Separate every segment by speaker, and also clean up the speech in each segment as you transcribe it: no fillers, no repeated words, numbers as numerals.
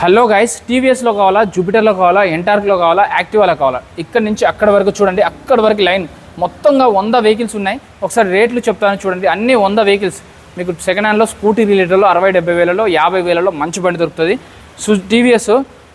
Speaker 1: Hello guys, టీవీఎస్లో కావాలా, జూపిటర్లో కావాలా, ఎన్టార్క్లో కావాలా, యాక్టివాలో కావాలా? ఇక్కడ నుంచి అక్కడ వరకు చూడండి, అక్కడ వరకు లైన్ మొత్తంగా 100 వెహికల్స్ ఉన్నాయి. ఒకసారి రేట్లు చెప్తాను చూడండి. అన్ని 100 వెహికల్స్ మీకు సెకండ్ హ్యాండ్లో స్కూటీ రిలేటర్లో 60-70 వేలలో 50 వేలలో మంచి బండి దొరుకుతుంది. టీవీఎస్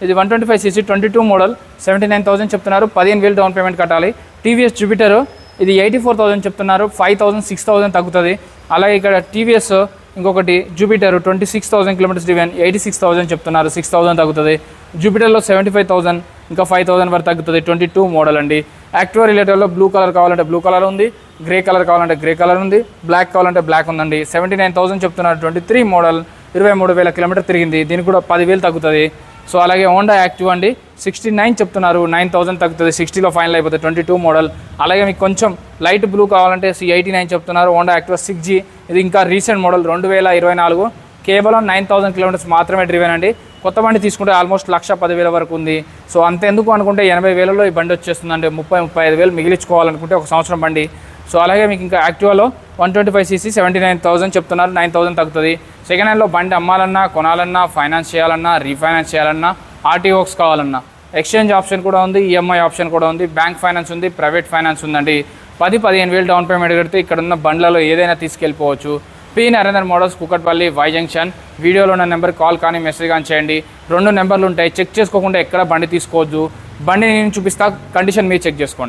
Speaker 1: ఇది 125cc 22 మోడల్ 79,000 చెప్తున్నారు. 15,000 డౌన్ పేమెంట్ కట్టాలి. టీవీఎస్ జూపిటర్ ఇది 84,000 చెప్తున్నారు. 5,000 6,000 తగ్గుతుంది. అలాగే ఇక్కడ టీవీఎస్ ఇంకొకటి జూపిటర్ 26,000 కిలోమీటర్స్ డివెన్ 86,000 చెప్తున్నారు. 6,000 తగ్గుతుంది. జూపిటర్లో 75,000 ఇంకా 5,000 వరకు తగ్గుతుంది. 22 మోడల్ అండి. యాక్టివా రిలేటర్లో బ్లూ కలర్ కావాలంటే బ్లూ కలర్ ఉంది, గ్రే కలర్ కావాలంటే గ్రే కలర్ ఉంది, బ్లాక్ కావాలంటే బ్లాక్ ఉందండి. 79,000 చెప్తున్నారు. 23 మోడల్ 23,000 కిలోమీటర్ తిరిగింది. దీనికి కూడా 10,000 తగ్గుతుంది. సో అలాగే హోండా యాక్టివ్ అండి 69 చెప్తున్నారు. 9,000 తగ్గుతుంది. 60లో ఫైనల్ అయిపోతుంది. 22 మోడల్. అలాగే మీకు కొంచెం లైట్ బ్లూ కావాలంటే 89 చెప్తున్నారు. హోండా యాక్టివ్ 6G ఇది ఇంకా రీసెంట్ మోడల్ 2024 కేవలం 9,000 కిలోమీటర్స్ మాత్రమే డ్రివెన్ అండి. కొత్త బండి తీసుకుంటే ఆల్మోస్ట్ 1,10,000 వరకు ఉంది. సో అంతెందుకు అనుకుంటే 80,000లో ఈ బండి వచ్చేస్తుందంటే 30-35,000 మిగిలించుకోవాలనుకుంటే ఒక సంవత్సరం బండి. సో అలాగే మీకు ఇంకా యాక్టివాలో 125cc 79,000 చెప్తున్నారు. 9,000 తగ్గుతుంది. సెకండ్ హ్యాండ్లో బండి అమ్మాలన్నా, కొనాలన్నా, ఫైనాన్స్ చేయాలన్నా, రీఫైనాన్స్ చేయాలన్నా, ఆర్టీఓక్స్ కావాలన్నా ఎక్స్చేంజ్ ఆప్షన్ కూడా ఉంది, ఈఎంఐ ఆప్షన్ కూడా ఉంది, బ్యాంక్ ఫైనాన్స్ ఉంది, ప్రైవేట్ ఫైనాన్స్ ఉందండి. 10-15,000 డౌన్ పేమెంట్ కడితే ఇక్కడ ఉన్న బండ్లలో ఏదైనా తీసుకెళ్ళిపోవచ్చు. P Narender models, Kukatpally, Y junction. వీడియోలో ఉన్న నెంబర్ కాల్ కానీ మెసేజ్ కానీ చేయండి. 2 నెంబర్లు ఉంటాయి. చెక్ చేసుకోకుండా ఎక్కడ బండి తీసుకోవద్దు. బండి నేను చూపిస్తా, కండిషన్ మీరు చెక్ చేసుకోండి.